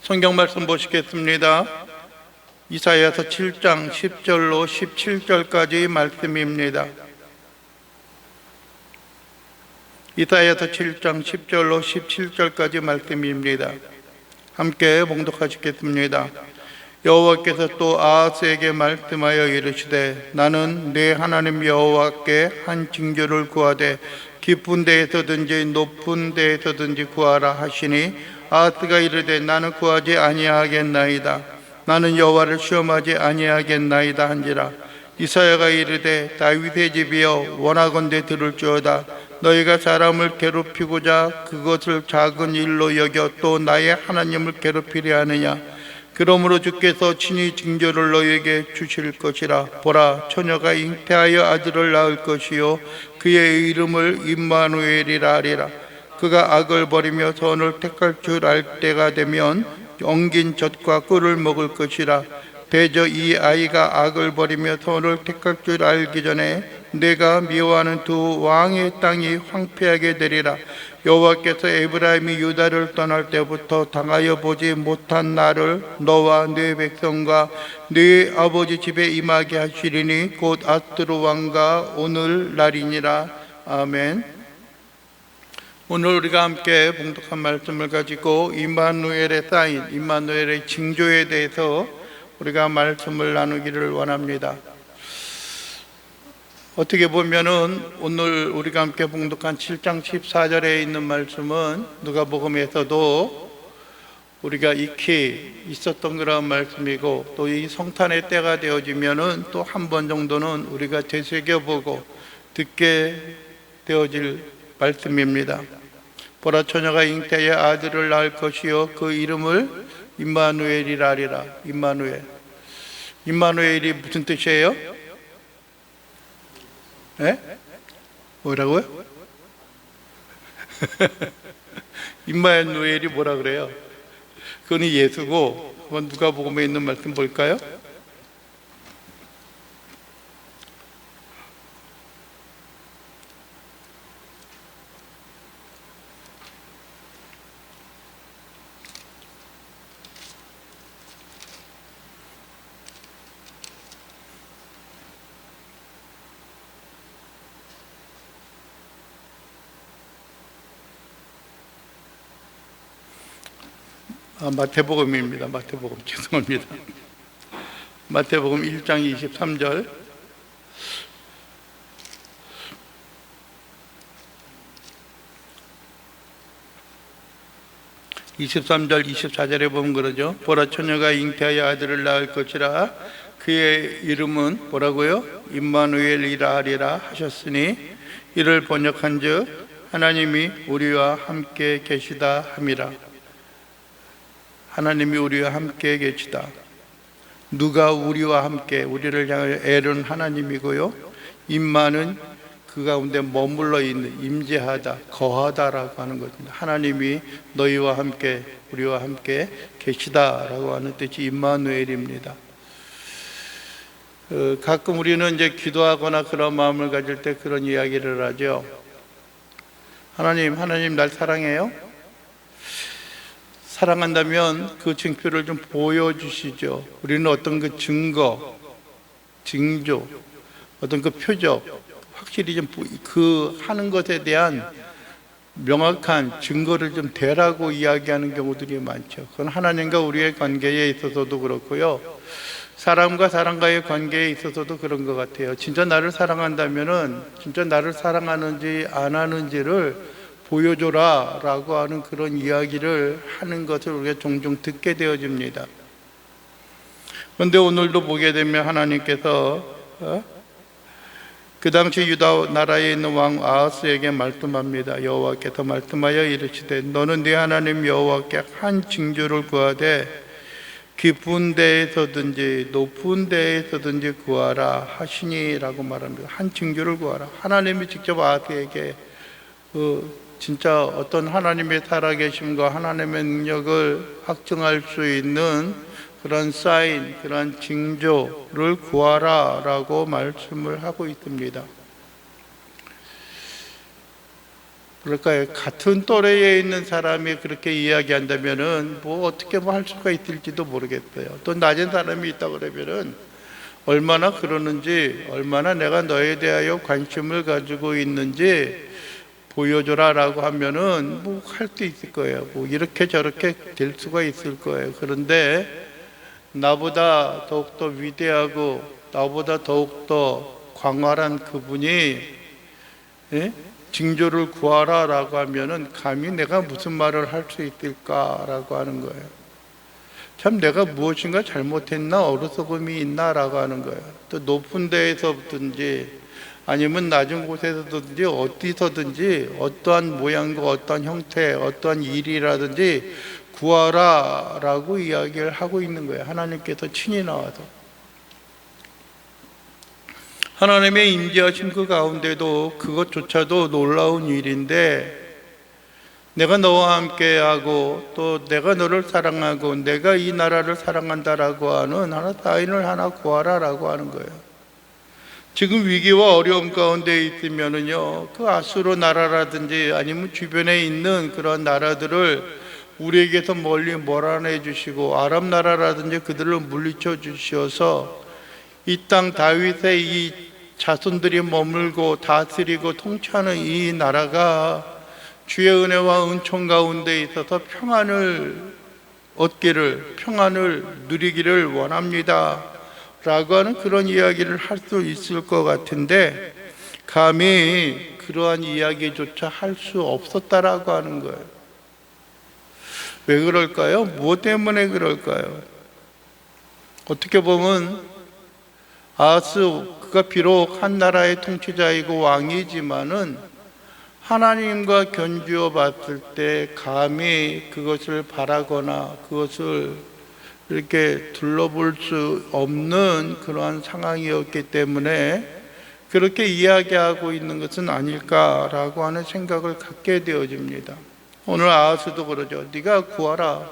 성경 말씀 보시겠습니다. 이사야서 7장 10절로 17절까지 말씀입니다. 이사야서 7장 10절로 17절까지 말씀입니다. 함께 봉독하시겠습니다. 여호와께서 또 아하스에게 말씀하여 이르시되 나는 내 하나님 여호와께 한 징조를 구하되 깊은 데에서든지 높은 데에서든지 구하라 하시니 아하스가 이르되 나는 구하지 아니하겠나이다. 나는 여호와를 시험하지 아니하겠나이다 한지라. 이사야가 이르되 다윗의 집이여 원하건대 들을지어다. 너희가 사람을 괴롭히고자 그것을 작은 일로 여겨 또 나의 하나님을 괴롭히려 하느냐. 그러므로 주께서 친히 징조를 너희에게 주실 것이라. 보라, 처녀가 잉태하여 아들을 낳을 것이요 그의 이름을 임마누엘이라 하리라. 그가 악을 버리며 선을 택할 줄 알 때가 되면 엉긴 젖과 꿀을 먹을 것이라. 대저 이 아이가 악을 버리며 선을 택할 줄 알기 전에 내가 미워하는 두 왕의 땅이 황폐하게 되리라. 여호와께서 에브라임이 유다를 떠날 때부터 당하여 보지 못한 날을 너와 네 백성과 네 아버지 집에 임하게 하시리니 곧 아스루 왕과 오늘 날이니라. 아멘. 오늘 우리가 함께 봉독한 말씀을 가지고 임마누엘의 사인, 임마누엘의 징조에 대해서 우리가 말씀을 나누기를 원합니다. 어떻게 보면은 오늘 우리가 함께 봉독한 7장 14절에 있는 말씀은 누가복음에서도 우리가 익히 있었던 그런 말씀이고, 또 이 성탄의 때가 되어지면은 또 한 번 정도는 우리가 되새겨보고 듣게 되어질 말씀입니다. 보라, 처녀가 잉태하여 아들을 낳을 것이요 그 이름을 임마누엘이라 하리라. 임마누엘. 임마누엘이 무슨 뜻이에요? 네? 뭐라고요? 임마누엘이 뭐라 그래요? 그건 예수고, 한번 누가복음에 있는 말씀 볼까요? 마태복음입니다. 마태복음, 죄송합니다. 마태복음 1장 23절. (23절) 24절에 보면 그러죠. 보라, 처녀가 잉태하여 아들을 낳을 것이라. 그의 이름은 뭐라고요? 임마누엘이라 하리라 하셨으니 이를 번역한즉 하나님이 우리와 함께 계시다 함이라. 하나님이 우리와 함께 계시다. 누가 우리와 함께, 우리를 향하여 엘은 하나님이고요, 임마는 그 가운데 머물러 있는, 임재하다, 거하다라고 하는 것입니다. 하나님이 너희와 함께, 우리와 함께 계시다라고 하는 뜻이 임마누엘입니다. 가끔 우리는 이제 기도하거나 그런 마음을 가질 때 그런 이야기를 하죠. 하나님 날 사랑해요? 사랑한다면 그 증표를 좀 보여주시죠. 우리는 어떤 그 증거, 징조, 어떤 그 표적, 확실히 좀 그 하는 것에 대한 명확한 증거를 좀 대라고 이야기하는 경우들이 많죠. 그건 하나님과 우리의 관계에 있어서도 그렇고요, 사람과 사람과의 관계에 있어서도 그런 것 같아요. 진짜 나를 사랑한다면은 진짜 나를 사랑하는지 안 하는지를 보여줘라 라고 하는 그런 이야기를 하는 것을 우리가 종종 듣게 되어집니다. 그런데 오늘도 보게 되면 하나님께서 그 당시 유다 나라에 있는 왕 아하스에게 말씀합니다. 여호와께서 말씀하여 이르시되 너는 네 하나님 여호와께 한 징조를 구하되 깊은 데에서든지 높은 데에서든지 구하라 하시니 라고 말합니다. 한 징조를 구하라. 하나님이 직접 아하스에게 진짜 어떤 하나님의 살아계심과 하나님의 능력을 확증할 수 있는 그런 사인, 그런 징조를 구하라 라고 말씀을 하고 있습니다. 그럴까요? 같은 또래에 있는 사람이 그렇게 이야기한다면은 뭐 어떻게 뭐 할 수가 있을지도 모르겠어요. 또 낮은 사람이 있다 그러면은 얼마나 그러는지, 얼마나 내가 너에 대하여 관심을 가지고 있는지 보여줘라 라고 하면은 뭐 할 수 있을 거예요. 뭐 이렇게 저렇게 될 수가 있을 거예요. 그런데 나보다 더욱더 위대하고 나보다 더욱더 광활한 그분이, 예? 징조를 구하라 라고 하면은 감히 내가 무슨 말을 할 수 있을까 라고 하는 거예요. 참 내가 무엇인가 잘못했나, 어리석음이 있나 라고 하는 거예요. 또 높은 데에서든지 아니면 낮은 곳에서든지 어디서든지 어떠한 모양과 어떠한 형태, 어떠한 일이라든지 구하라 라고 이야기를 하고 있는 거예요. 하나님께서 친히 나와서. 하나님의 임재하신 그 가운데도 그것조차도 놀라운 일인데, 내가 너와 함께하고 또 내가 너를 사랑하고 내가 이 나라를 사랑한다라고 하는 하나 사인을 하나 구하라 라고 하는 거예요. 지금 위기와 어려움 가운데 있으면은요, 그 아수르 나라라든지 아니면 주변에 있는 그런 나라들을 우리에게서 멀리 몰아내 주시고 아람 나라라든지 그들을 물리쳐 주셔서 이 땅 다윗의 이 자손들이 머물고 다스리고 통치하는 이 나라가 주의 은혜와 은총 가운데 있어서 평안을 얻기를, 평안을 누리기를 원합니다 라고 하는 그런 이야기를 할 수 있을 것 같은데, 감히 그러한 이야기조차 할 수 없었다라고 하는 거예요. 왜 그럴까요? 무엇 때문에 그럴까요? 어떻게 보면 아하스, 그가 비록 한 나라의 통치자이고 왕이지만은 하나님과 견주어 봤을 때 감히 그것을 바라거나 그것을 이렇게 둘러볼 수 없는 그러한 상황이었기 때문에 그렇게 이야기하고 있는 것은 아닐까라고 하는 생각을 갖게 되어집니다. 오늘 아하스도 그러죠. 네가 구하라,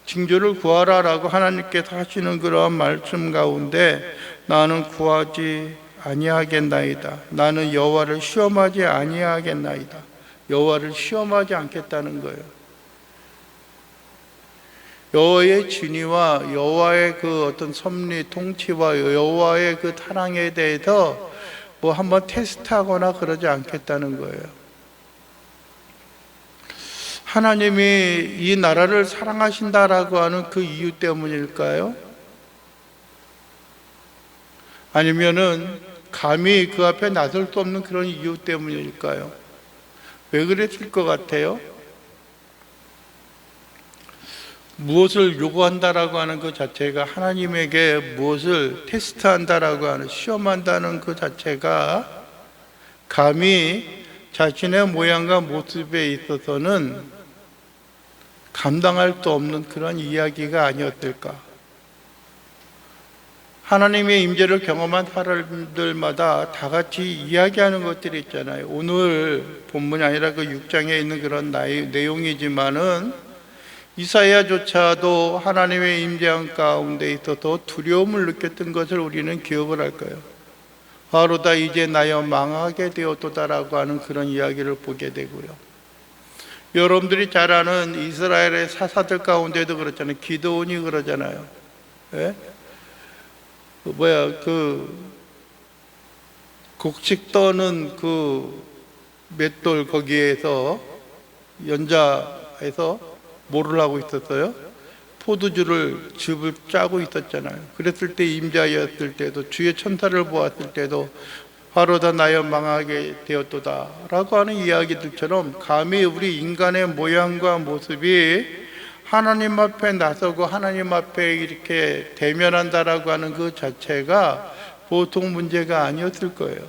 징조를 구하라 라고 하나님께서 하시는 그러한 말씀 가운데 나는 구하지 아니하겠나이다. 나는 여호와를 시험하지 아니하겠나이다. 여호와를 시험하지 않겠다는 거예요. 여호와의 진위와 여호와의 그 어떤 섭리, 통치와 여호와의 그 사랑에 대해서 뭐 한번 테스트하거나 그러지 않겠다는 거예요. 하나님이 이 나라를 사랑하신다라고 하는 그 이유 때문일까요? 아니면은 감히 그 앞에 나설 수 없는 그런 이유 때문일까요? 왜 그랬을 것 같아요? 무엇을 요구한다라고 하는 그 자체가, 하나님에게 무엇을 테스트한다라고 하는, 시험한다는 그 자체가 감히 자신의 모양과 모습에 있어서는 감당할 수 없는 그런 이야기가 아니었을까. 하나님의 임재를 경험한 사람들마다 다 같이 이야기하는 것들이 있잖아요. 오늘 본문이 아니라 그 6장에 있는 그런 내용이지만은 이사야조차도 하나님의 임재한 가운데 있어서 두려움을 느꼈던 것을 우리는 기억을 할 거예요. 바로다 이제 나여 망하게 되었도다라고 하는 그런 이야기를 보게 되고요. 여러분들이 잘 아는 이스라엘의 사사들 가운데도 그렇잖아요. 기드온이 그러잖아요. 예? 곡식 떠는 그 맷돌 거기에서 연자에서 뭐를 하고 있었어요? 포도주를 즙을 짜고 있었잖아요. 그랬을 때 임자였을 때도, 주의 천사를 보았을 때도 바로다 나여 망하게 되었도다 라고 하는 이야기들처럼 감히 우리 인간의 모양과 모습이 하나님 앞에 나서고 하나님 앞에 이렇게 대면한다라고 하는 그 자체가 보통 문제가 아니었을 거예요.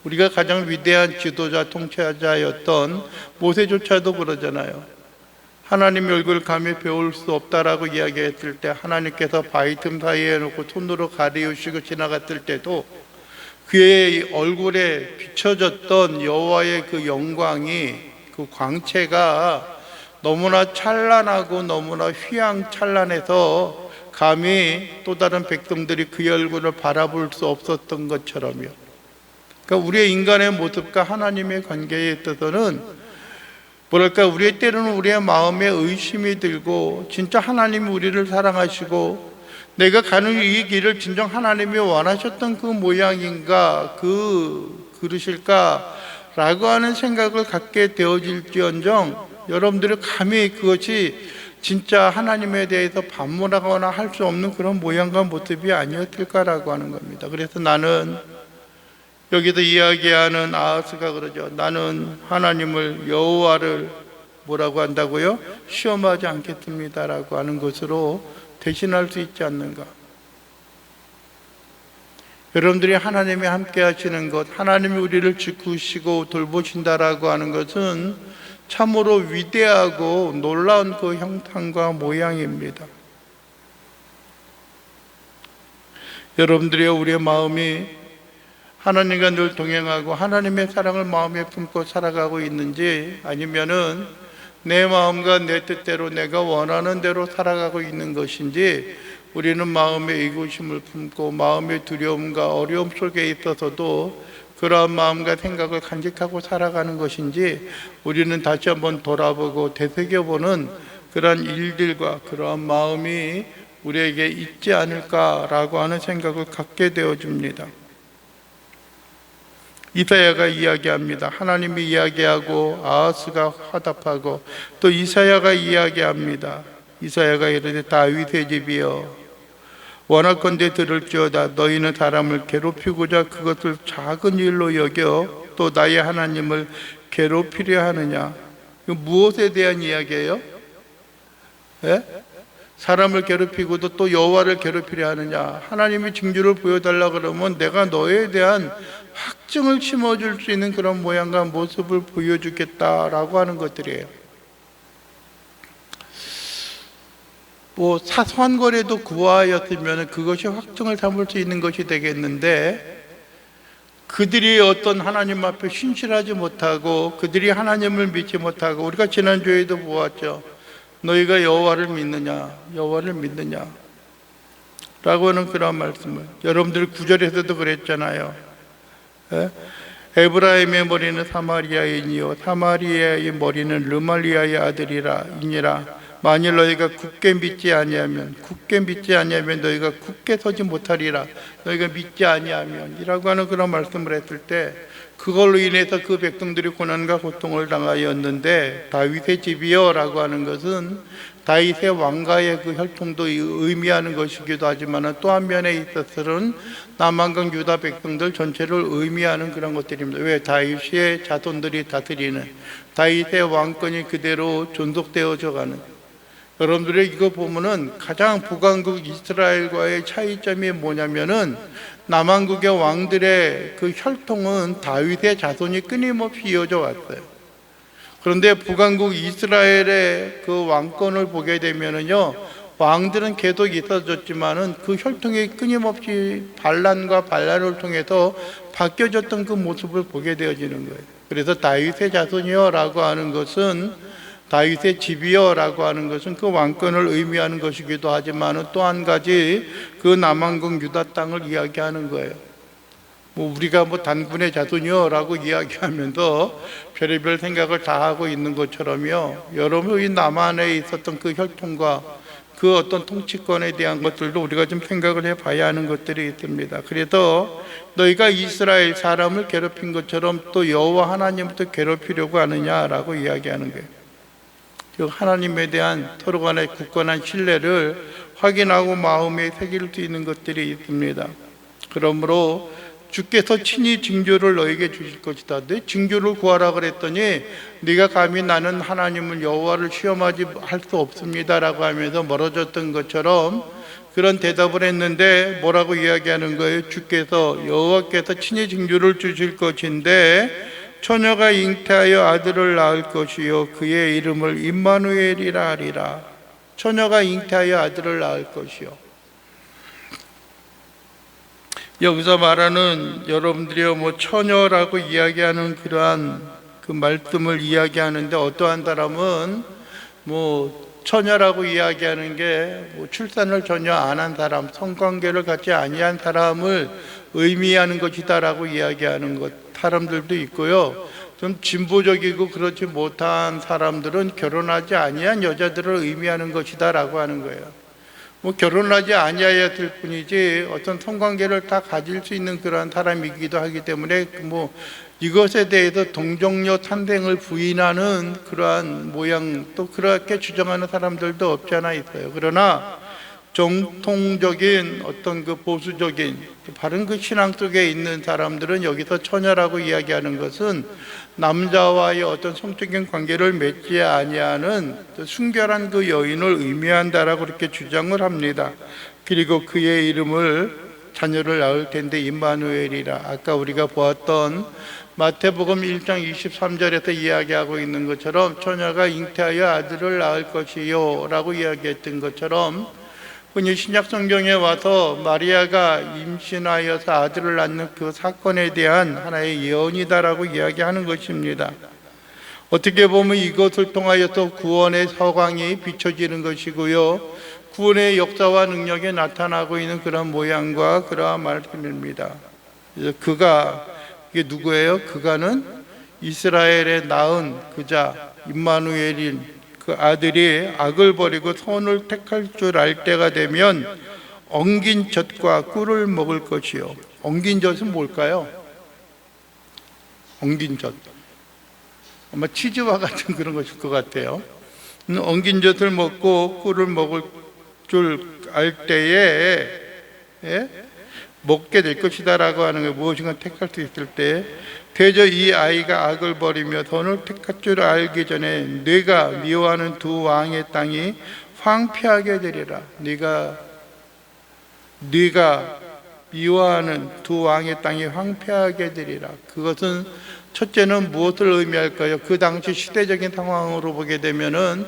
우리가 가장 위대한 지도자, 통치자였던 모세조차도 그러잖아요. 하나님의 얼굴을 감히 배울 수 없다라고 이야기했을 때 하나님께서 바위 틈 사이에 놓고 손으로 가리우시고 지나갔을 때도 그의 얼굴에 비춰졌던 여호와의 그 영광이, 그 광채가 너무나 찬란하고 너무나 휘황찬란해서 감히 또 다른 백성들이 그의 얼굴을 바라볼 수 없었던 것처럼요. 그러니까 우리의 인간의 모습과 하나님의 관계에 있어서는 뭐랄까, 우리의 때로는 우리의 마음에 의심이 들고, 진짜 하나님이 우리를 사랑하시고 내가 가는 이 길을 진정 하나님이 원하셨던 그 모양인가, 그러실까 라고 하는 생각을 갖게 되어질지언정, 여러분들이 감히 그것이 진짜 하나님에 대해서 반문하거나 할 수 없는 그런 모양과 모습이 아니었을까라고 하는 겁니다. 그래서 나는, 여기서 이야기하는 아하스가 그러죠. 나는 하나님을, 여호와를 뭐라고 한다고요? 시험하지 않겠습니다라고 하는 것으로 대신할 수 있지 않는가. 여러분들이 하나님이 함께 하시는 것, 하나님이 우리를 지키시고 돌보신다라고 하는 것은 참으로 위대하고 놀라운 그 형상과 모양입니다. 여러분들이 우리의 마음이 하나님과 늘 동행하고 하나님의 사랑을 마음에 품고 살아가고 있는지, 아니면은 내 마음과 내 뜻대로 내가 원하는 대로 살아가고 있는 것인지, 우리는 마음의 의구심을 품고 마음의 두려움과 어려움 속에 있어서도 그러한 마음과 생각을 간직하고 살아가는 것인지, 우리는 다시 한번 돌아보고 되새겨보는 그러한 일들과 그러한 마음이 우리에게 있지 않을까라고 하는 생각을 갖게 되어줍니다. 이사야가 이야기합니다. 하나님이 이야기하고 아하스가 화답하고, 또 이사야가 이야기합니다. 이사야가 이르되 다윗의 집이여 원하건대 들을지어다. 너희는 사람을 괴롭히고자 그것을 작은 일로 여겨 또 나의 하나님을 괴롭히려 하느냐. 이거 무엇에 대한 이야기예요? 예? 사람을 괴롭히고도 또 여호와를 괴롭히려 하느냐. 하나님이 징조를 보여달라 그러면 내가 너에 대한 확증을 심어줄 수 있는 그런 모양과 모습을 보여주겠다라고 하는 것들이에요. 뭐 사소한 거라도 구하였으면 그것이 확증을 삼을 수 있는 것이 되겠는데, 그들이 어떤 하나님 앞에 신실하지 못하고 그들이 하나님을 믿지 못하고, 우리가 지난주에도 보았죠. 너희가 여호와를 믿느냐, 여호와를 믿느냐 라고 하는 그런 말씀을, 여러분들 9절에서도 그랬잖아요. 에브라임의 머리는 사마리아인이요 사마리아의 머리는 르말리아의 아들이니라. 만일 너희가 굳게 믿지 아니하면 너희가 굳게 서지 못하리라. 너희가 믿지 아니하면 이라고 하는 그런 말씀을 했을 때, 그걸로 인해서 그 백성들이 고난과 고통을 당하였는데, 다윗의 집이여 라고 하는 것은 다윗의 왕가의 그 혈통도 의미하는 것이기도 하지만, 또 한 면에 있어서는 남한강 유다 백성들 전체를 의미하는 그런 것들입니다. 왜? 다윗의 자손들이 다스리는, 다윗의 왕권이 그대로 존속되어져 가는. 여러분들이 이거 보면은 가장 북왕국 이스라엘과의 차이점이 뭐냐면은, 남왕국의 왕들의 그 혈통은 다윗의 자손이 끊임없이 이어져 왔어요. 그런데 북왕국 이스라엘의 그 왕권을 보게 되면은요, 왕들은 계속 있어졌지만은 그 혈통이 끊임없이 반란과 반란을 통해서 바뀌어졌던 그 모습을 보게 되어지는 거예요. 그래서 다윗의 자손이여 라고 하는 것은, 다윗의 집이여 라고 하는 것은 그 왕권을 의미하는 것이기도 하지만, 또 한 가지 그 남왕국 유다 땅을 이야기하는 거예요. 뭐 우리가 뭐 단군의 자손이여 라고 이야기하면서 별의별 생각을 다 하고 있는 것처럼요, 여러분이 남한에 있었던 그 혈통과 그 어떤 통치권에 대한 것들도 우리가 좀 생각을 해봐야 하는 것들이 있습니다. 그래서 너희가 이스라엘 사람을 괴롭힌 것처럼 또 여호와 하나님부터 괴롭히려고 하느냐라고 이야기하는 거예요. 하나님에 대한 서로 간의 굳건한 신뢰를 확인하고 마음에 새길 수 있는 것들이 있습니다. 그러므로 주께서 친히 징조를 너에게 주실 것이다. 내 징조를 구하라 그랬더니 네가 감히 나는 하나님을, 여호와를 시험하지 할 수 없습니다 라고 하면서 멀어졌던 것처럼 그런 대답을 했는데, 뭐라고 이야기하는 거예요? 주께서, 여호와께서 친히 징조를 주실 것인데 처녀가 잉태하여 아들을 낳을 것이요 그의 이름을 임마누엘이라 하리라. 처녀가 잉태하여 아들을 낳을 것이요. 여기서 말하는, 여러분들이요 뭐 처녀라고 이야기하는 그러한 그 말씀을 이야기하는데, 어떠한 사람은 뭐 처녀라고 이야기하는 게 뭐 출산을 전혀 안 한 사람, 성관계를 갖지 아니한 사람을 의미하는 것이다라고 이야기하는 것 사람들도 있고요. 좀 진보적이고 그렇지 못한 사람들은 결혼하지 아니한 여자들을 의미하는 것이다라고 하는 거예요. 뭐 결혼하지 아니해야 될 뿐이지 어떤 성관계를 다 가질 수 있는 그러한 사람이기도 하기 때문에 뭐 이것에 대해서 동정녀 탄생을 부인하는 그러한 모양, 또 그렇게 주장하는 사람들도 없지 않아 있어요. 그러나 정통적인 어떤 그 보수적인 바른 그 신앙 속에 있는 사람들은 여기서 처녀라고 이야기하는 것은 남자와의 어떤 성적인 관계를 맺지 아니하는 순결한 그 여인을 의미한다라고 그렇게 주장을 합니다. 그리고 그의 이름을 자녀를 낳을 텐데 임마누엘이라. 아까 우리가 보았던 마태복음 1장 23절에서 이야기하고 있는 것처럼 처녀가 잉태하여 아들을 낳을 것이요 라고 이야기했던 것처럼 흔히 신약 성경에 와서 마리아가 임신하여서 아들을 낳는 그 사건에 대한 하나의 예언이다라고 이야기하는 것입니다. 어떻게 보면 이것을 통하여서 구원의 서광이 비춰지는 것이고요, 구원의 역사와 능력이 나타나고 있는 그런 모양과 그러한 말씀입니다. 그가, 이게 누구예요? 그가는 이스라엘에 낳은 그자 임마누엘인 그 아들이 악을 버리고 선을 택할 줄 알 때가 되면 엉긴 젖과 꿀을 먹을 것이요. 엉긴 젖은 뭘까요? 엉긴 젖, 아마 치즈와 같은 그런 것일 것 같아요. 엉긴 젖을 먹고 꿀을 먹을 줄 알 때에 먹게 될 것이다 라고 하는 게, 무엇인가 택할 수 있을 때 대저 이 아이가 악을 버리며 선을 택할 줄 알기 전에 네가 미워하는 두 왕의 땅이 황폐하게 되리라. 네가 미워하는 두 왕의 땅이 황폐하게 되리라. 그것은 첫째는 무엇을 의미할까요? 그 당시 시대적인 상황으로 보게 되면은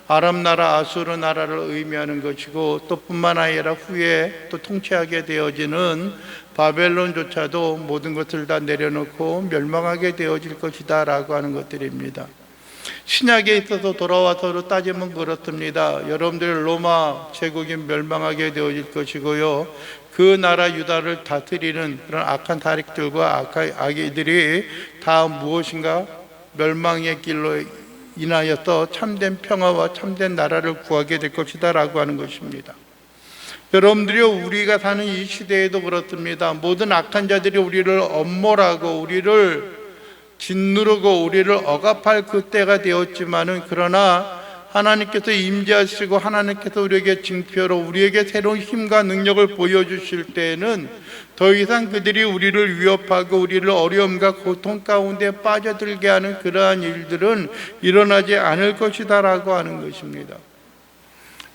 아람 나라, 아수르 나라를 의미하는 것이고, 또 뿐만 아니라 후에 또 통치하게 되어지는 바벨론조차도 모든 것을 다 내려놓고 멸망하게 되어질 것이다 라고 하는 것들입니다. 신약에 있어서 돌아와서 따지면 그렇습니다. 여러분들 로마 제국이 멸망하게 되어질 것이고요, 그 나라 유다를 다스리는 그런 악한 다릭들과 악이들이 다 무엇인가 멸망의 길로 인하여서 참된 평화와 참된 나라를 구하게 될 것이다 라고 하는 것입니다. 여러분들이요, 우리가 사는 이 시대에도 그렇습니다. 모든 악한 자들이 우리를 엄몰하고 우리를 짓누르고 우리를 억압할 그때가 되었지만은, 그러나 하나님께서 임재하시고 하나님께서 우리에게 징표로 우리에게 새로운 힘과 능력을 보여주실 때에는 더 이상 그들이 우리를 위협하고 우리를 어려움과 고통 가운데 빠져들게 하는 그러한 일들은 일어나지 않을 것이다 라고 하는 것입니다.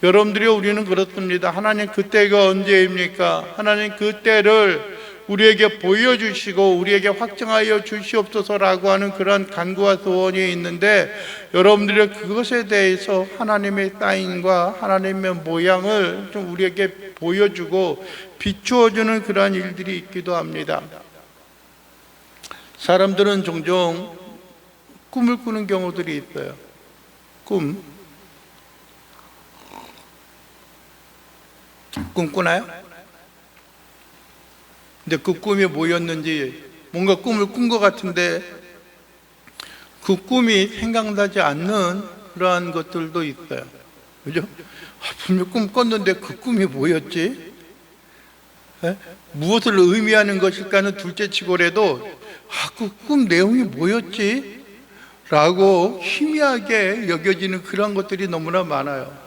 여러분들이, 우리는 그렇습니다. 하나님 그때가 언제입니까? 하나님 그때를 우리에게 보여주시고 우리에게 확정하여 주시옵소서라고 하는 그런 간구와 소원이 있는데, 여러분들이 그것에 대해서 하나님의 사인과 하나님의 모양을 좀 우리에게 보여주고 비추어주는 그러한 일들이 있기도 합니다. 사람들은 종종 꿈을 꾸는 경우들이 있어요. 꿈 꾸나요? 근데 그 꿈이 뭐였는지, 뭔가 꿈을 꾼 것 같은데 그 꿈이 생각나지 않는 그러한 것들도 있어요. 그죠? 분명 꿈 꿨는데 그 꿈이 뭐였지? 무엇을 의미하는 것일까는 둘째치고라도 그 꿈 내용이 뭐였지? 라고 희미하게 여겨지는 그런 것들이 너무나 많아요.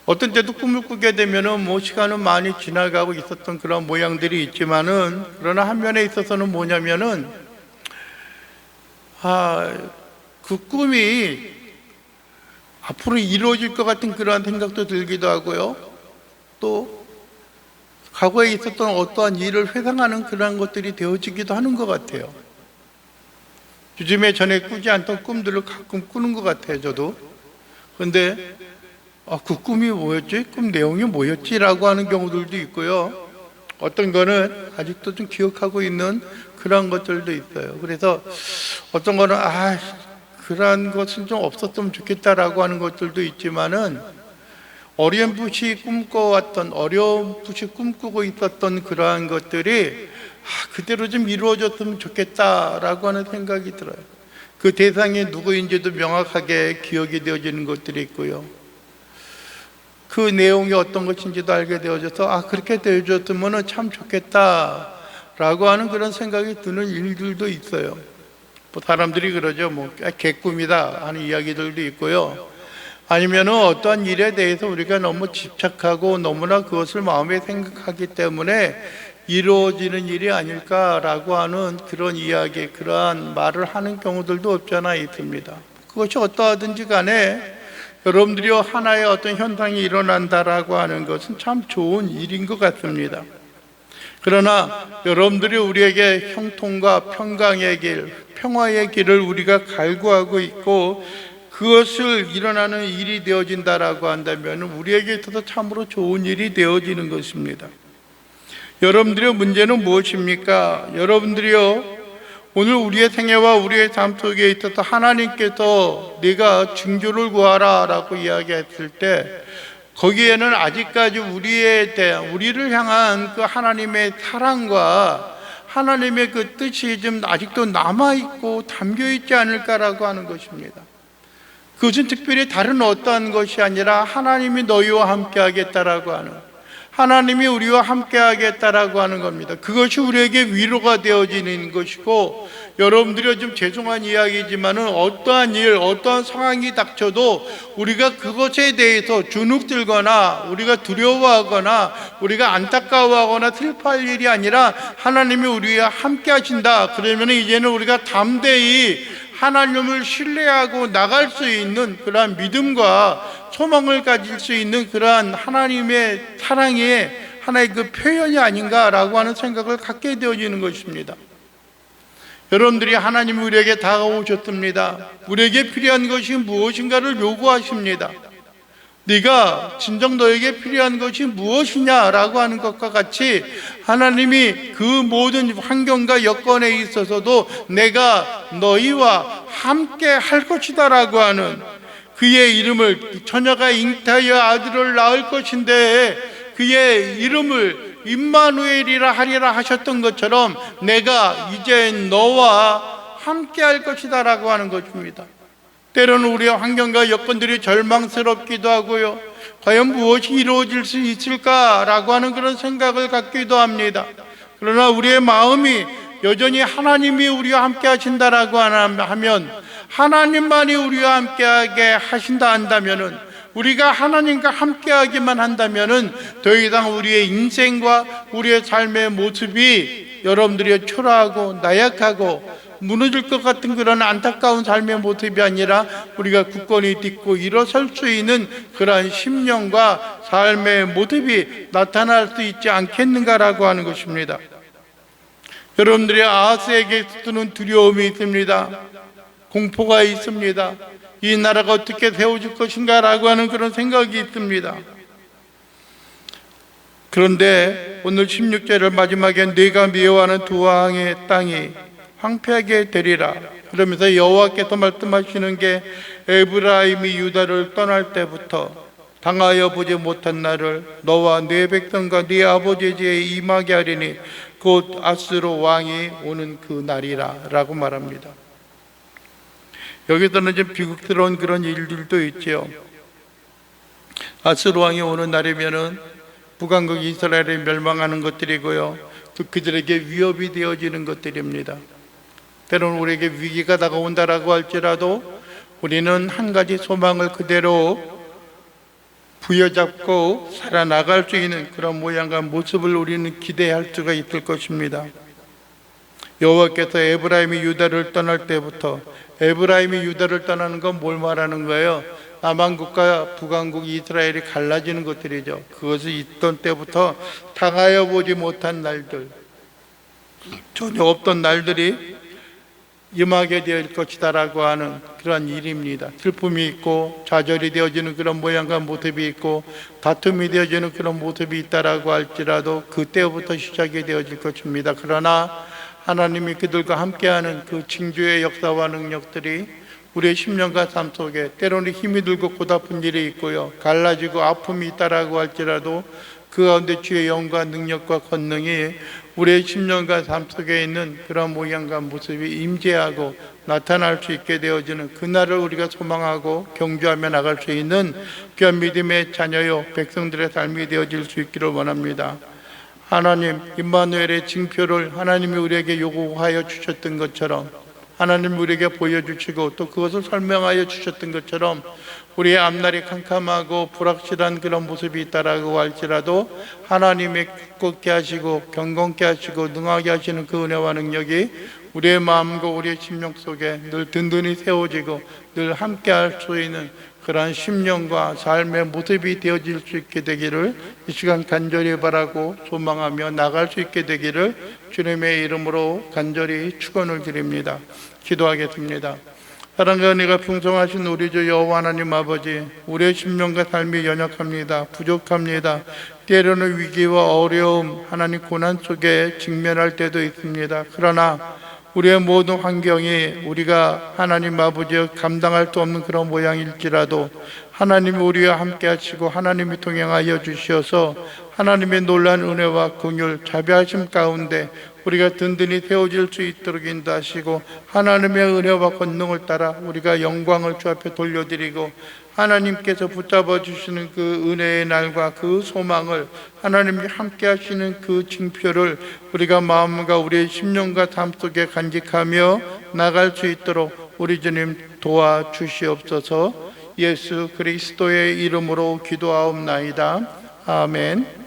어떤 때도 꿈을 꾸게 되면은 시간은 많이 지나가고 있었던 그런 모양들이 있지만은, 그러나 한 면에 있어서는 뭐냐면은 그 꿈이 앞으로 이루어질 것 같은 그러한 생각도 들기도 하고요, 또 과거에 있었던 어떠한 일을 회상하는 그러한 것들이 되어지기도 하는 것 같아요. 요즘에 전에 꾸지 않던 꿈들을 가끔 꾸는 것 같아요, 저도. 근데 그 꿈이 뭐였지? 꿈 내용이 뭐였지? 라고 하는 경우들도 있고요, 어떤 거는 아직도 좀 기억하고 있는 그런 것들도 있어요. 그래서 어떤 거는 그런 것은 좀 없었으면 좋겠다라고 하는 것들도 있지만은, 어렴풋이 꿈꾸고 있었던 그러한 것들이 그대로 좀 이루어졌으면 좋겠다라고 하는 생각이 들어요. 그 대상이 누구인지도 명확하게 기억이 되어지는 것들이 있고요. 그 내용이 어떤 것인지도 알게 되어져서 그렇게 되어졌으면 참 좋겠다라고 하는 그런 생각이 드는 일들도 있어요. 사람들이 그러죠. 개꿈이다 하는 이야기들도 있고요. 아니면은 어떠한 일에 대해서 우리가 너무 집착하고 너무나 그것을 마음에 생각하기 때문에 이루어지는 일이 아닐까라고 하는 그런 이야기, 그러한 말을 하는 경우들도 없잖아 있습니다. 그것이 어떠하든지 간에 여러분들이 하나의 어떤 현상이 일어난다라고 하는 것은 참 좋은 일인 것 같습니다. 그러나 여러분들이 우리에게 형통과 평강의 길, 평화의 길을 우리가 갈구하고 있고 그것을 일어나는 일이 되어진다라고 한다면 우리에게 있어서 참으로 좋은 일이 되어지는 것입니다. 여러분들의 문제는 무엇입니까? 여러분들이요, 오늘 우리의 생애와 우리의 삶 속에 있어서 하나님께서 네가 징조를 구하라 라고 이야기했을 때 거기에는 아직까지 우리를 향한 그 하나님의 사랑과 하나님의 그 뜻이 좀 아직도 남아있고 담겨있지 않을까라고 하는 것입니다. 그것은 특별히 다른 어떠한 것이 아니라 하나님이 너희와 함께 하겠다라고 하는, 하나님이 우리와 함께 하겠다라고 하는 겁니다. 그것이 우리에게 위로가 되어지는 것이고, 여러분들이 좀 죄송한 이야기지만은 어떠한 일, 어떠한 상황이 닥쳐도 우리가 그것에 대해서 주눅들거나 우리가 두려워하거나 우리가 안타까워하거나 슬퍼할 일이 아니라 하나님이 우리와 함께 하신다. 그러면 이제는 우리가 담대히 하나님을 신뢰하고 나갈 수 있는 그러한 믿음과 소망을 가질 수 있는 그러한 하나님의 사랑의 하나의 그 표현이 아닌가라고 하는 생각을 갖게 되어지는 것입니다. 여러분들이 하나님이 우리에게 다가오셨습니다. 우리에게 필요한 것이 무엇인가를 요구하십니다. 네가 진정 너에게 필요한 것이 무엇이냐라고 하는 것과 같이 하나님이 그 모든 환경과 여건에 있어서도 내가 너희와 함께 할 것이다 라고 하는, 그의 이름을, 처녀가 잉타하여 아들을 낳을 것인데 그의 이름을 임마누엘이라 하리라 하셨던 것처럼 내가 이제 너와 함께 할 것이다 라고 하는 것입니다. 때로는 우리의 환경과 여건들이 절망스럽기도 하고요, 과연 무엇이 이루어질 수 있을까라고 하는 그런 생각을 갖기도 합니다. 그러나 우리의 마음이 여전히 하나님이 우리와 함께 하신다라고 하면, 하나님만이 우리와 함께하게 하신다 한다면은, 우리가 하나님과 함께하기만 한다면은 더 이상 우리의 인생과 우리의 삶의 모습이 여러분들이 초라하고 나약하고 무너질 것 같은 그런 안타까운 삶의 모습이 아니라 우리가 굳건히 딛고 일어설 수 있는 그러한 심령과 삶의 모습이 나타날 수 있지 않겠는가라고 하는 것입니다. 여러분들이 아하스에게 쓰는 두려움이 있습니다. 공포가 있습니다. 이 나라가 어떻게 세워질 것인가라고 하는 그런 생각이 있습니다. 그런데 오늘 16절을 마지막에 네가 미워하는 두 왕의 땅이 황폐하게 되리라 그러면서 여호와께서 말씀하시는 게, 에브라임이 유다를 떠날 때부터 당하여 보지 못한 날을 너와 네 백성과 네 아버지의 지에 임하게 하리니 곧 아스로 왕이 오는 그 날이라 라고 말합니다. 여기서는 좀 비극스러운 그런 일들도 있죠. 아스로 왕이 오는 날이면은 북왕국 이스라엘이 멸망하는 것들이고요, 또 그들에게 위협이 되어지는 것들입니다. 때로는 우리에게 위기가 다가온다라고 할지라도 우리는 한 가지 소망을 그대로 부여잡고 살아나갈 수 있는 그런 모양과 모습을 우리는 기대할 수가 있을 것입니다. 여호와께서 에브라임이 유다를 떠날 때부터, 에브라임이 유다를 떠나는 건 뭘 말하는 거예요? 남왕국과 북왕국 이스라엘이 갈라지는 것들이죠. 그것이 있던 때부터 당하여 보지 못한 날들, 전혀 없던 날들이 임하게 될 것이다 라고 하는 그런 일입니다. 슬픔이 있고 좌절이 되어지는 그런 모양과 모습이 있고 다툼이 되어지는 그런 모습이 있다라고 할지라도 그때부터 시작이 되어질 것입니다. 그러나 하나님이 그들과 함께하는 그 징조의 역사와 능력들이 우리의 10년간 삶 속에 때로는 힘이 들고 고달픈 일이 있고요, 갈라지고 아픔이 있다라고 할지라도 그 가운데 주의 영과 능력과 권능이 우리의 10년간 삶 속에 있는 그런 모양과 모습이 임재하고 나타날 수 있게 되어지는 그날을 우리가 소망하고 경주하며 나갈 수 있는 귀한 믿음의 자녀요 백성들의 삶이 되어질 수 있기를 원합니다. 하나님, 임마누엘의 징표를 하나님이 우리에게 요구하여 주셨던 것처럼, 하나님 우리에게 보여주시고 또 그것을 설명하여 주셨던 것처럼 우리의 앞날이 캄캄하고 불확실한 그런 모습이 있다라고 할지라도 하나님의 굳게 하시고 경건케 하시고 능하게 하시는 그 은혜와 능력이 우리의 마음과 우리의 심령 속에 늘 든든히 세워지고 늘 함께 할 수 있는 그러한 심령과 삶의 모습이 되어질 수 있게 되기를 이 시간 간절히 바라고 소망하며 나갈 수 있게 되기를 주님의 이름으로 간절히 축원을 드립니다. 기도하겠습니다. 사랑과 은혜가 풍성하신 우리 주 여호와 하나님 아버지, 우리의 심령과 삶이 연약합니다. 부족합니다. 때로는 위기와 어려움, 하나님 고난 속에 직면할 때도 있습니다. 그러나 우리의 모든 환경이 우리가 하나님 아버지여 감당할 수 없는 그런 모양일지라도 하나님이 우리와 함께 하시고 하나님이 동행하여 주셔서 하나님의 놀라운 은혜와 긍휼 자비하심 가운데 우리가 든든히 세워질 수 있도록 인도하시고 하나님의 은혜와 권능을 따라 우리가 영광을 주 앞에 돌려드리고 하나님께서 붙잡아 주시는 그 은혜의 날과 그 소망을 하나님이 함께 하시는 그 징표를 우리가 마음과 우리의 심령과 삶 속에 간직하며 나갈 수 있도록 우리 주님 도와주시옵소서. 예수 그리스도의 이름으로 기도하옵나이다. 아멘.